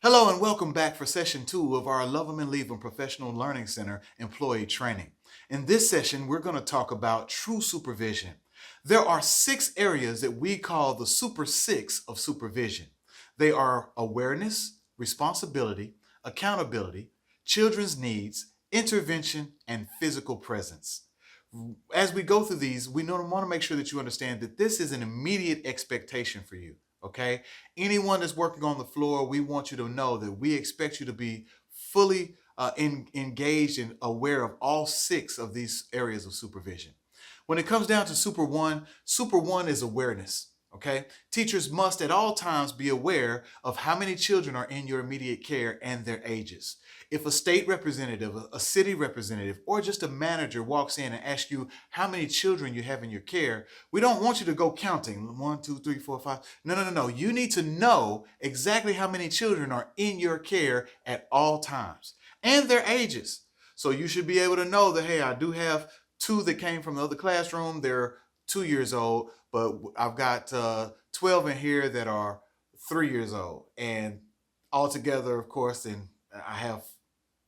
Hello and welcome back for session 2 of our Love 'em and Leave 'em Professional Learning Center employee training. In this session, we're going to talk about true supervision. There are 6 areas that we call the Super 6 of supervision. They are awareness, responsibility, accountability, children's needs, intervention, and physical presence. As we go through these, we want to make sure that you understand that this is an immediate expectation for you. Okay, anyone that's working on the floor, we want you to know that we expect you to be fully engaged and aware of all 6 of these areas of supervision. When it comes down to Super One is awareness. Okay, teachers must at all times be aware of how many children are in your immediate care and their ages. If a state representative, a city representative, or just a manager walks in and asks you how many children you have in your care, we don't want you to go counting 1, 2, 3, 4, 5. No, no, no, no. You need to know exactly how many children are in your care at all times and their ages. So you should be able to know that, hey, I do have 2 that came from the other classroom. They're 2 years old, but I've got 12 in here that are 3 years old. And altogether, of course, then I have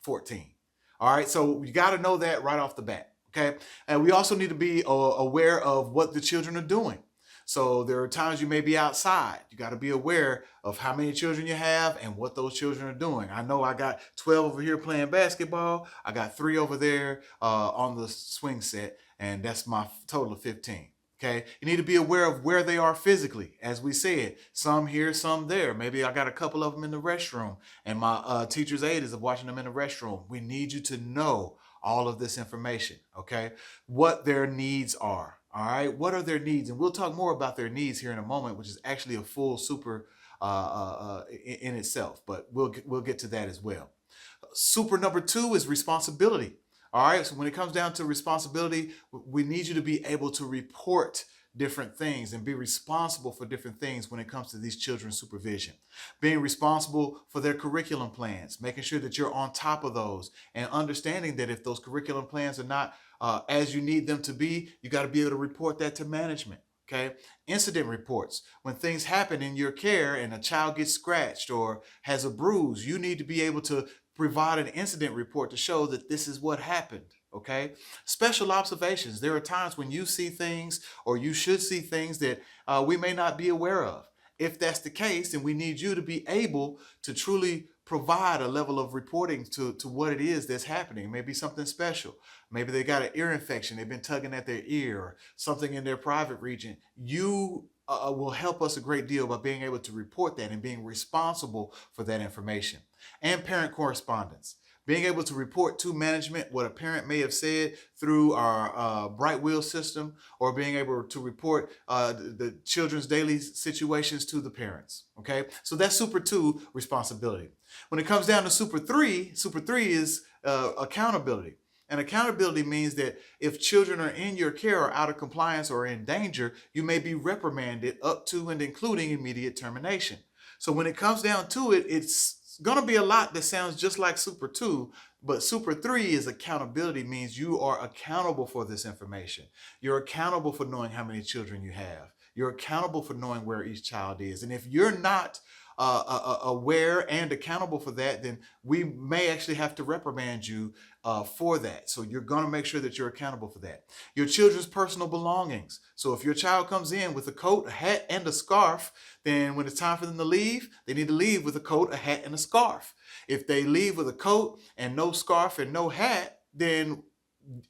14. All right, so you got to know that right off the bat. Okay, and we also need to be aware of what the children are doing. So there are times you may be outside. You got to be aware of how many children you have and what those children are doing. I know I got 12 over here playing basketball. I got 3 over there on the swing set, and that's my total of 15. Okay, you need to be aware of where they are physically. As we said, some here, some there. Maybe I got a couple of them in the restroom, and my teacher's aide is watching them in the restroom. We need you to know all of this information, okay? What their needs are, all right? What are their needs? And we'll talk more about their needs here in a moment, which is actually a full super in itself, but we'll get to that as well. Super number 2 is responsibility. All right, so when it comes down to responsibility, we need you to be able to report different things and be responsible for different things when it comes to these children's supervision. Being responsible for their curriculum plans, making sure that you're on top of those, and understanding that if those curriculum plans are not as you need them to be, you got to be able to report that to management. Okay, incident reports. When things happen in your care and a child gets scratched or has a bruise, you need to be able to provide an incident report to show that this is what happened. Okay, special observations. There are times when you see things or you should see things that we may not be aware of. If that's the case, then we need you to be able to truly provide a level of reporting to what it is that's happening. Maybe something special. Maybe they got an ear infection. They've been tugging at their ear or something in their private region. You will help us a great deal by being able to report that and being responsible for that information. And parent correspondence. Being able to report to management what a parent may have said through our Bright Wheel system, or being able to report the children's daily situations to the parents. Okay, so that's Super 2 responsibility. When it comes down to Super 3 is accountability. And accountability means that if children are in your care or out of compliance or in danger, you may be reprimanded up to and including immediate termination. So when it comes down to it, it's going to be a lot that sounds just like Super 2, but Super 3 is accountability, means you are accountable for this information. You're accountable for knowing how many children you have. You're accountable for knowing where each child is. And if you're not aware and accountable for that, then we may actually have to reprimand you for that. So you're going to make sure that you're accountable for that. Your children's personal belongings. So if your child comes in with a coat, a hat, and a scarf, then when it's time for them to leave, they need to leave with a coat, a hat, and a scarf. If they leave with a coat and no scarf and no hat, then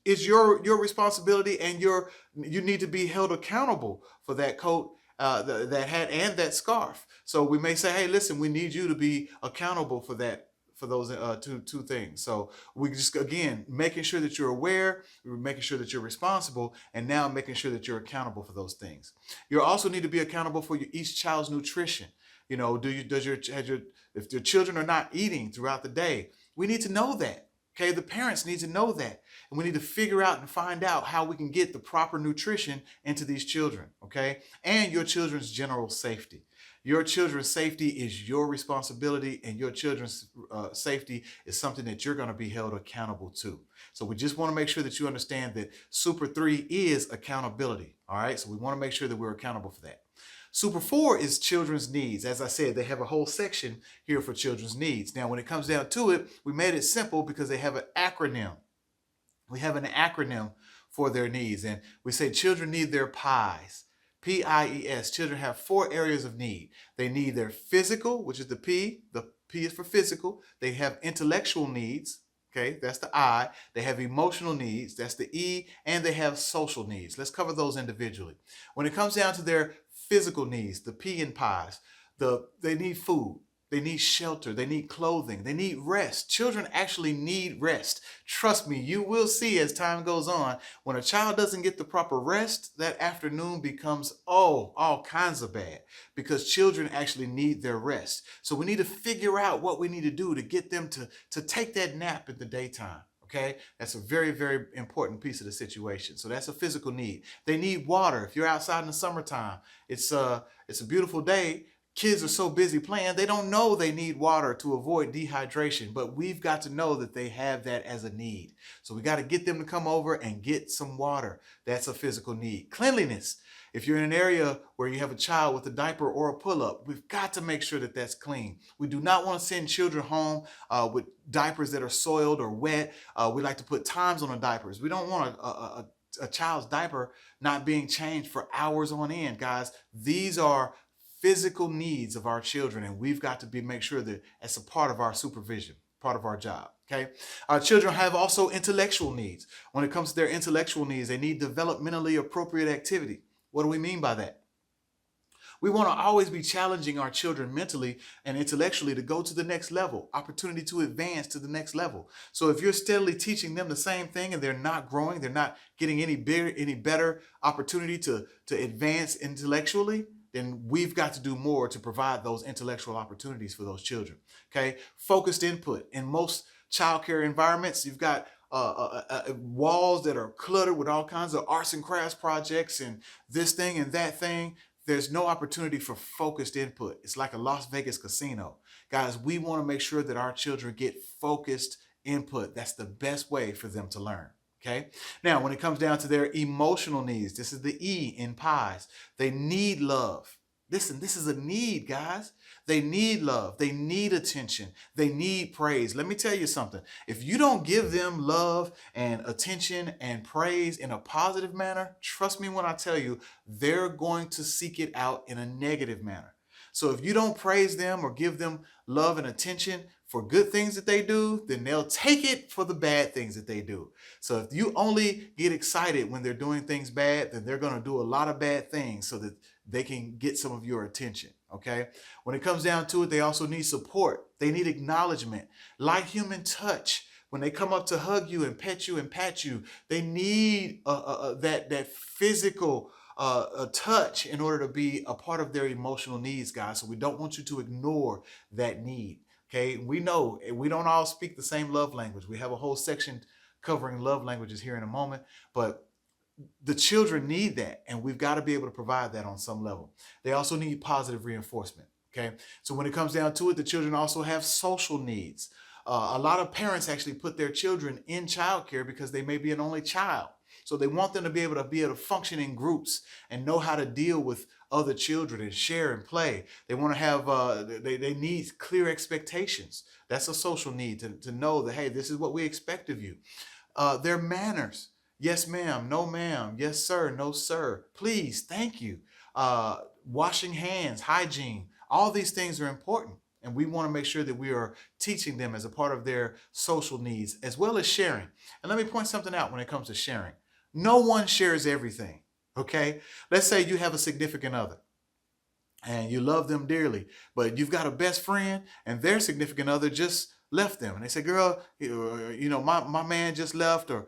it's your responsibility, and you need to be held accountable for that coat, that hat, and that scarf. So we may say, hey, listen, we need you to be accountable for that, for those two things. So we just, again, making sure that you're aware, making sure that you're responsible, and now making sure that you're accountable for those things. You also need to be accountable for each child's nutrition. You know, if your children are not eating throughout the day, we need to know that. Okay, the parents need to know that. And we need to figure out and find out how we can get the proper nutrition into these children, okay? And your children's general safety. Your children's safety is your responsibility, and your children's safety is something that you're going to be held accountable to. So we just want to make sure that you understand that Super 3 is accountability, all right? So we want to make sure that we're accountable for that. Super 4 is children's needs. As I said, they have a whole section here for children's needs. Now, when it comes down to it, we made it simple because they have an acronym. We have an acronym for their needs, and we say children need their pies. PIES. Children have 4 areas of need. They need their physical, which is the P. The P is for physical. They have intellectual needs. Okay, that's the I. They have emotional needs. That's the E. And they have social needs. Let's cover those individually. When it comes down to their physical needs, the P in pies, they need food. They need shelter. They need clothing. They need rest. Children actually need rest. Trust me, you will see as time goes on, when a child doesn't get the proper rest, that afternoon becomes, all kinds of bad, because children actually need their rest. So we need to figure out what we need to do to get them to take that nap in the daytime. Okay, that's a very, very important piece of the situation. So that's a physical need. They need water. If you're outside in the summertime, it's a beautiful day. Kids are so busy playing, they don't know they need water to avoid dehydration, but we've got to know that they have that as a need. So we got to get them to come over and get some water. That's a physical need. Cleanliness. If you're in an area where you have a child with a diaper or a pull-up, we've got to make sure that that's clean. We do not want to send children home with diapers that are soiled or wet. We like to put times on the diapers. We don't want a child's diaper not being changed for hours on end, guys. These are physical needs of our children, and we've got to make sure that it's a part of our supervision, part of our job. Okay, our children have also intellectual needs. When it comes to their intellectual needs, they need developmentally appropriate activity. What do we mean by that? We want to always be challenging our children mentally and intellectually to go to the next level, opportunity to advance to the next level. So if you're steadily teaching them the same thing and they're not growing, they're not getting any bigger, any better opportunity to advance intellectually, then we've got to do more to provide those intellectual opportunities for those children. Okay, focused input. In most childcare environments, you've got walls that are cluttered with all kinds of arts and crafts projects and this thing and that thing. There's no opportunity for focused input. It's like a Las Vegas casino. Guys, we want to make sure that our children get focused input. That's the best way for them to learn. Okay. Now, when it comes down to their emotional needs, this is the E in pies. They need love. Listen, this is a need, guys. They need love. They need attention. They need praise. Let me tell you something. If you don't give them love and attention and praise in a positive manner, trust me when I tell you, they're going to seek it out in a negative manner. So if you don't praise them or give them love and attention for good things that they do, then they'll take it for the bad things that they do. So if you only get excited when they're doing things bad, then they're going to do a lot of bad things so that they can get some of your attention. Okay. When it comes down to it, they also need support. They need acknowledgement, like human touch. When they come up to hug you and pet you and pat you, they need that physical touch in order to be a part of their emotional needs, guys. So we don't want you to ignore that need. Okay, we know we don't all speak the same love language. We have a whole section covering love languages here in a moment, but the children need that, and we've got to be able to provide that on some level. They also need positive reinforcement. Okay, so when it comes down to it, the children also have social needs. A lot of parents actually put their children in childcare because they may be an only child. So they want them to be able to function in groups and know how to deal with other children and share and play. They want to have, they need clear expectations. That's a social need to know that, hey, this is what we expect of you. Their manners. Yes, ma'am. No, ma'am. Yes, sir. No, sir. Please. Thank you. Washing hands, hygiene. All these things are important. And we want to make sure that we are teaching them as a part of their social needs, as well as sharing. And let me point something out when it comes to sharing. No one shares everything, okay? Let's say you have a significant other and you love them dearly, but you've got a best friend and their significant other just left them. And they say, girl, my man just left, or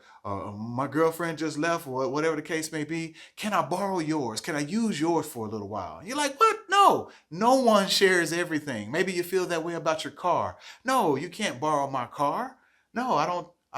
my girlfriend just left, or whatever the case may be. Can I borrow yours? Can I use yours for a little while? And you're like, what? No one shares everything. Maybe you feel that way about your car. No, you can't borrow my car. No, I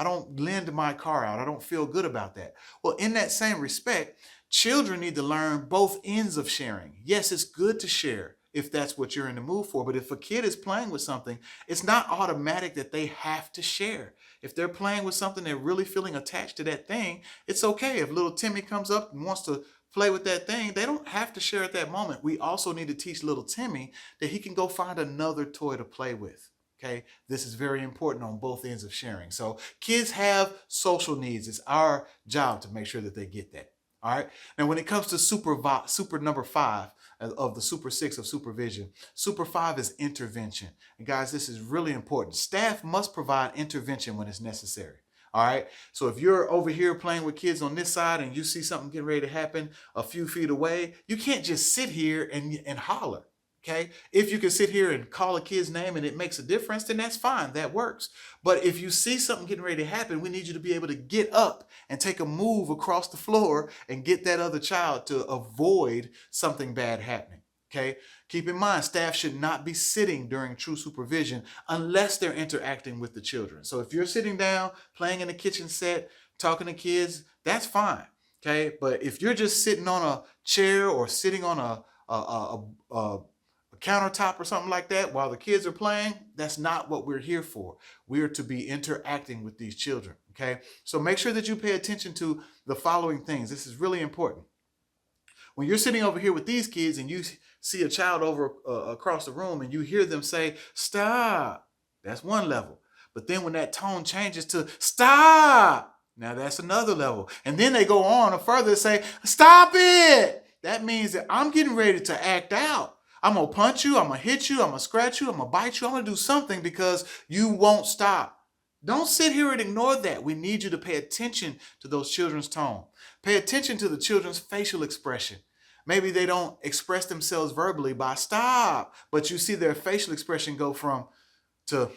don't lend my car out. I don't feel good about that. Well, in that same respect, children need to learn both ends of sharing. Yes, it's good to share if that's what you're in the mood for. But if a kid is playing with something, it's not automatic that they have to share. If they're playing with something, they're really feeling attached to that thing, it's okay. If little Timmy comes up and wants to play with that thing, they don't have to share at that moment. We also need to teach little Timmy that he can go find another toy to play with. Okay, this is very important on both ends of sharing. So kids have social needs. It's our job to make sure that they get that. All right. Now, when it comes to super number 5 of the super 6 of supervision, super 5 is intervention. And guys, this is really important. Staff must provide intervention when it's necessary. All right. So if you're over here playing with kids on this side and you see something getting ready to happen a few feet away, you can't just sit here and holler. Okay. If you can sit here and call a kid's name and it makes a difference, then that's fine. That works. But if you see something getting ready to happen, we need you to be able to get up and take a move across the floor and get that other child to avoid something bad happening. Okay. Keep in mind, staff should not be sitting during true supervision unless they're interacting with the children. So if you're sitting down, playing in the kitchen set, talking to kids, that's fine. Okay. But if you're just sitting on a chair or sitting on a countertop or something like that while the kids are playing, that's not what we're here for. We are to be interacting with these children. Okay. So make sure that you pay attention to the following things. This is really important. When you're sitting over here with these kids and you see a child over across the room and you hear them say, stop, that's one level. But then when that tone changes to stop, now that's another level. And then they go on and further say, stop it. That means that I'm getting ready to act out. I'm going to punch you. I'm going to hit you. I'm going to scratch you. I'm going to bite you. I'm going to do something because you won't stop. Don't sit here and ignore that. We need you to pay attention to those children's tone. Pay attention to the children's facial expression. Maybe they don't express themselves verbally by stop, but you see their facial expression go from to,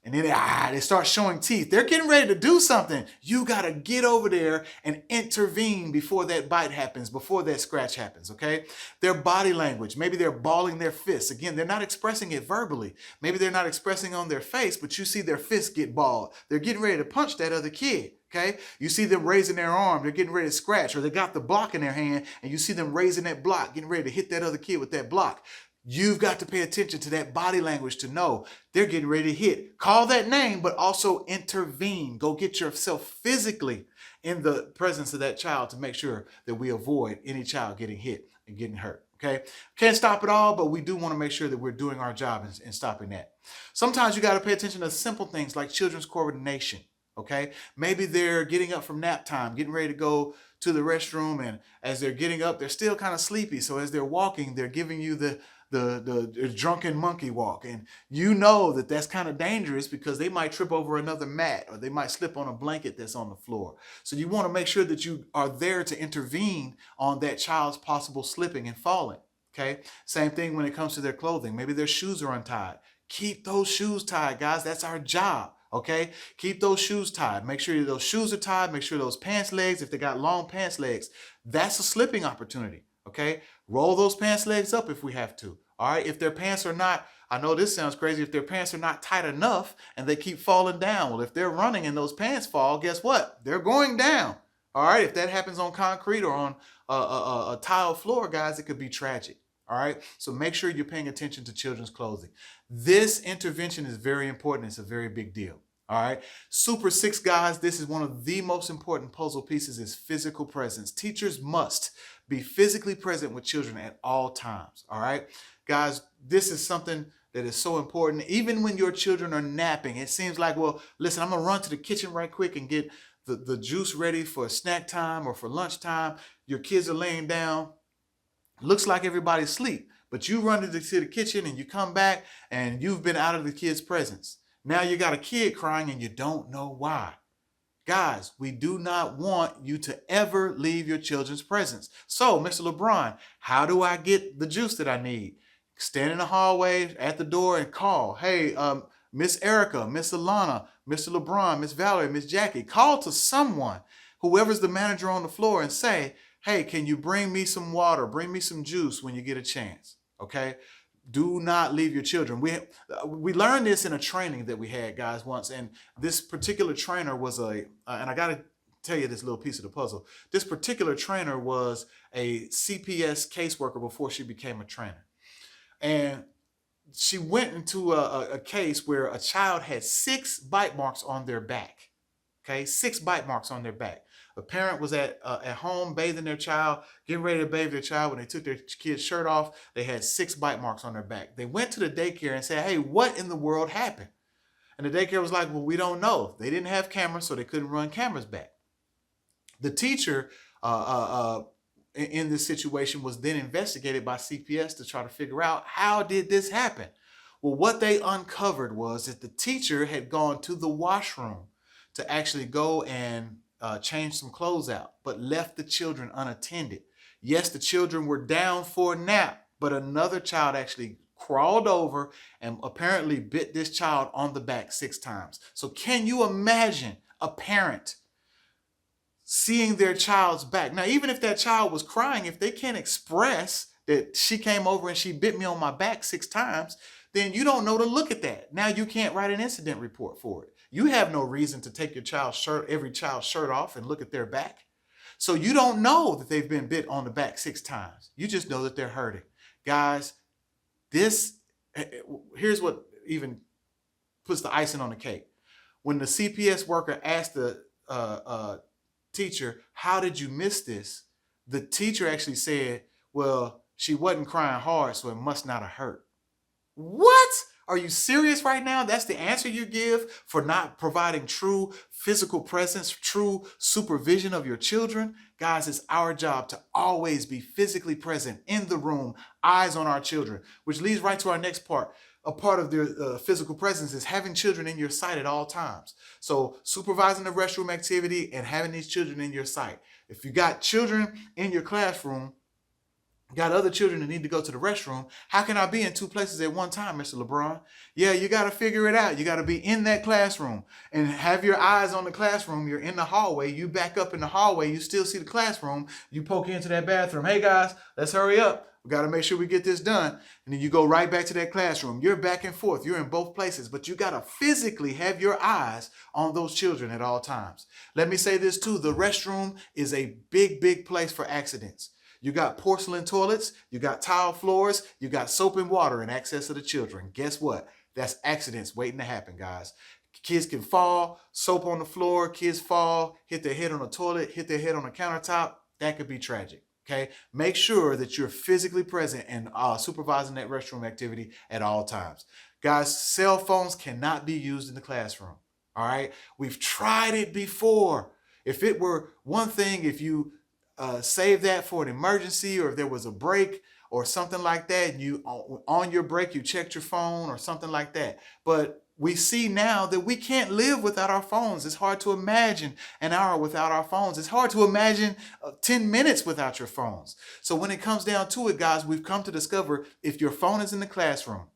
and then they start showing teeth. They're getting ready to do something. You got to get over there and intervene before that bite happens, before that scratch happens, okay? Their body language, maybe they're balling their fists. Again, they're not expressing it verbally. Maybe they're not expressing on their face, but you see their fists get balled. They're getting ready to punch that other kid. Okay, you see them raising their arm, they're getting ready to scratch, or they got the block in their hand and you see them raising that block, getting ready to hit that other kid with that block. You've got to pay attention to that body language to know they're getting ready to hit. Call that name, but also intervene. Go get yourself physically in the presence of that child to make sure that we avoid any child getting hit and getting hurt. Okay, can't stop it all, but we do want to make sure that we're doing our job in stopping that. Sometimes you got to pay attention to simple things like children's coordination. Okay, maybe they're getting up from nap time, getting ready to go to the restroom, and as they're getting up, they're still kind of sleepy. So as they're walking, they're giving you the drunken monkey walk, and you know that that's kind of dangerous because they might trip over another mat or they might slip on a blanket that's on the floor. So you want to make sure that you are there to intervene on that child's possible slipping and falling. Okay, same thing when it comes to their clothing. Maybe their shoes are untied. Keep those shoes tied, guys. That's our job. Okay, keep those shoes tied. Make sure those shoes are tied. Make sure those pants legs, if they got long pants legs, that's a slipping opportunity. Okay, roll those pants legs up if we have to. All right, if their pants are not, I know this sounds crazy, if their pants are not tight enough and they keep falling down, well, if they're running and those pants fall, guess what? They're going down. All right, if that happens on concrete or on a tile floor, guys, it could be tragic. All right, so make sure you're paying attention to children's clothing. This intervention is very important. It's a very big deal. All right, Super 6, guys, this is one of the most important puzzle pieces is physical presence. Teachers must be physically present with children at all times. All right, guys, this is something that is so important. Even when your children are napping, it seems like, well, listen, I'm going to run to the kitchen right quick and get the juice ready for snack time or for lunchtime. Your kids are laying down. Looks like everybody's asleep, but you run to the kitchen and you come back and you've been out of the kid's presence. Now you got a kid crying and you don't know why. Guys, we do not want you to ever leave your children's presence. So, Mr. LeBron, how do I get the juice that I need? Stand in the hallway at the door and call. Hey, Miss Erica, Miss Alana, Mr. LeBron, Miss Valerie, Miss Jackie. Call to someone, whoever's the manager on the floor, and say, hey, can you bring me some water? Bring me some juice when you get a chance. Okay? Do not leave your children. We learned this in a training that we had, guys, once. And this particular trainer was and I got to tell you this little piece of the puzzle. This particular trainer was a CPS caseworker before she became a trainer. And she went into a case where a child had 6 bite marks on their back. Okay, 6 bite marks on their back. A parent was at home bathing their child, getting ready to bathe their child. When they took their kid's shirt off, they had 6 bite marks on their back. They went to the daycare and said, hey, what in the world happened? And the daycare was like, well, we don't know. They didn't have cameras, so they couldn't run cameras back. The teacher in this situation was then investigated by CPS to try to figure out, how did this happen? Well, what they uncovered was that the teacher had gone to the washroom to actually go and change some clothes out, but left the children unattended. Yes, the children were down for a nap, but another child actually crawled over and apparently bit this child on the back 6 times. So can you imagine a parent seeing their child's back? Now, even if that child was crying, if they can't express that she came over and she bit me on my back 6 times, then you don't know to look at that. Now you can't write an incident report for it. You have no reason to take your child's shirt, every child's shirt off and look at their back. So you don't know that they've been bit on the back 6 times. You just know that they're hurting. Guys, here's what even puts the icing on the cake. When the CPS worker asked the teacher, how did you miss this? The teacher actually said, well, she wasn't crying hard, so it must not have hurt. What? Are you serious right now? That's the answer you give for not providing true physical presence, true supervision of your children? Guys, it's our job to always be physically present in the room, eyes on our children, which leads right to our next part. A part of their physical presence is having children in your sight at all times. So supervising the restroom activity and having these children in your sight. If you got children in your classroom, got other children that need to go to the restroom, how can I be in 2 places at one time, Mr. LeBron? Yeah, you got to figure it out. You got to be in that classroom and have your eyes on the classroom. You're in the hallway. You back up in the hallway. You still see the classroom. You poke into that bathroom. Hey, guys, let's hurry up. We got to make sure we get this done. And then you go right back to that classroom. You're back and forth. You're in both places, but you got to physically have your eyes on those children at all times. Let me say this too. The restroom is a big, big place for accidents. You got porcelain toilets, you got tile floors, you got soap and water in access to the children. Guess what? That's accidents waiting to happen, guys. Kids can fall, soap on the floor, kids fall, hit their head on the toilet, hit their head on the countertop. That could be tragic, okay? Make sure that you're physically present and supervising that restroom activity at all times. Guys, cell phones cannot be used in the classroom, all right? We've tried it before. If it were one thing, if you save that for an emergency, or if there was a break or something like that, and you on your break you checked your phone or something like that. But we see now that we can't live without our phones. It's hard to imagine an hour without our phones. It's hard to imagine 10 minutes without your phones. So when it comes down to it, guys, we've come to discover if your phone is in the classroom,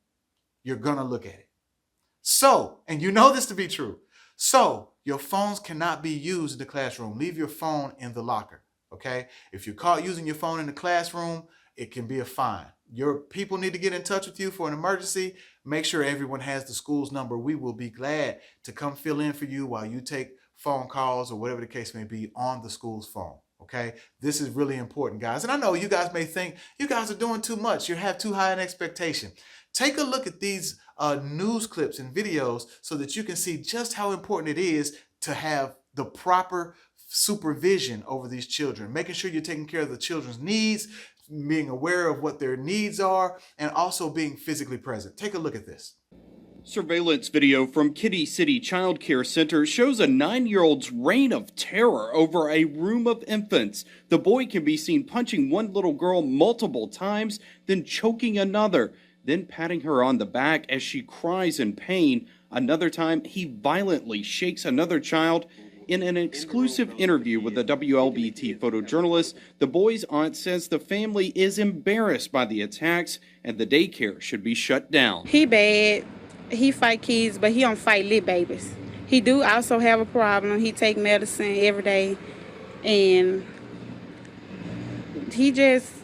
you're gonna look at it. So, and you know this to be true, so your phones cannot be used in the classroom. Leave your phone in the locker. Okay, if you're caught using your phone in the classroom, it can be a fine. Your people need to get in touch with you for an emergency. Make sure everyone has the school's number. We will be glad to come fill in for you while you take phone calls or whatever the case may be on the school's phone. Okay, this is really important, guys. And I know you guys may think you guys are doing too much. You have too high an expectation. Take a look at these news clips and videos so that you can see just how important it is to have the proper supervision over these children, making sure you're taking care of the children's needs, being aware of what their needs are, and also being physically present. Take a look at this. Surveillance video from Kitty City Child Care Center shows a 9-year-old's reign of terror over a room of infants. The boy can be seen punching one little girl multiple times, then choking another, then patting her on the back as she cries in pain. Another time, he violently shakes another child. In an exclusive interview with the WLBT photojournalist, the boy's aunt says the family is embarrassed by the attacks and the daycare should be shut down. He bad. He fight kids, but he don't fight little babies. He do also have a problem. He take medicine every day, and he just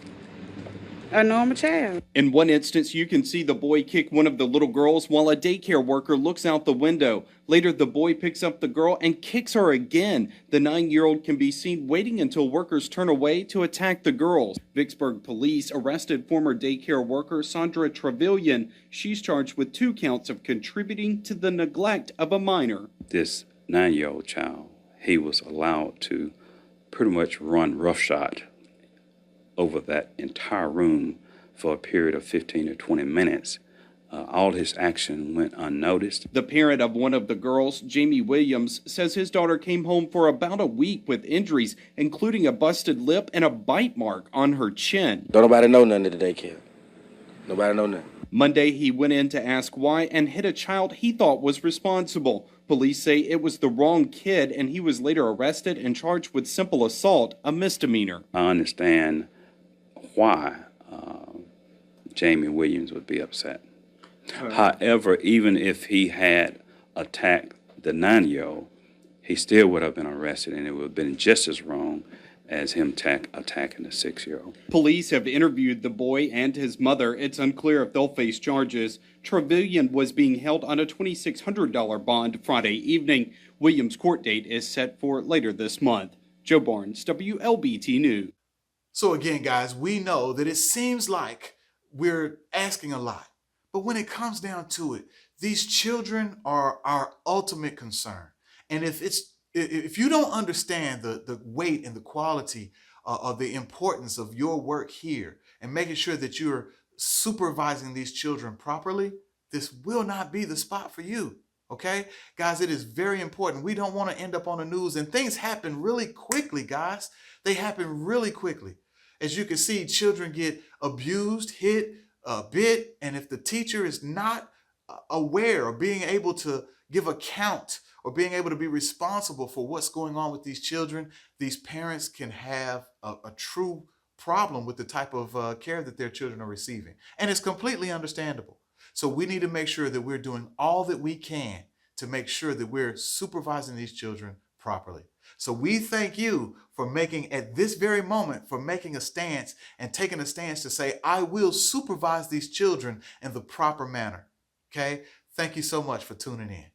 a normal child. In one instance, you can see the boy kick one of the little girls while a daycare worker looks out the window. Later, the boy picks up the girl and kicks her again. The 9-year-old can be seen waiting until workers turn away to attack the girls. Vicksburg police arrested former daycare worker Sandra Trevelyan. She's charged with 2 counts of contributing to the neglect of a minor. This 9-year-old child, he was allowed to pretty much run roughshod over that entire room for a period of 15 to 20 minutes. All his action went unnoticed. The parent of one of the girls, Jamie Williams, says his daughter came home for about a week with injuries, including a busted lip and a bite mark on her chin. Don't nobody know nothing at the daycare. Nobody know nothing. Monday, he went in to ask why and hit a child he thought was responsible. Police say it was the wrong kid, and he was later arrested and charged with simple assault, a misdemeanor. I understand why Jamie Williams would be upset. However, even if he had attacked the 9-year-old, he still would have been arrested, and it would have been just as wrong as him attacking the 6-year-old. Police have interviewed the boy and his mother. It's unclear if they'll face charges. Trevelyan was being held on a $2,600 bond Friday evening. Williams' court date is set for later this month. Joe Barnes, WLBT News. So again, guys, we know that it seems like we're asking a lot. But when it comes down to it, these children are our ultimate concern. And if you don't understand the weight and the quality of the importance of your work here and making sure that you're supervising these children properly, this will not be the spot for you. Okay, guys, it is very important. We don't want to end up on the news, and things happen really quickly, guys. They happen really quickly. As you can see, children get abused, hit, bit, and if the teacher is not aware of being able to give account or being able to be responsible for what's going on with these children, these parents can have a true problem with the type of care that their children are receiving. And it's completely understandable. So we need to make sure that we're doing all that we can to make sure that we're supervising these children properly. So we thank you for making, at this very moment, for making a stance and taking a stance to say, I will supervise these children in the proper manner. Okay? Thank you so much for tuning in.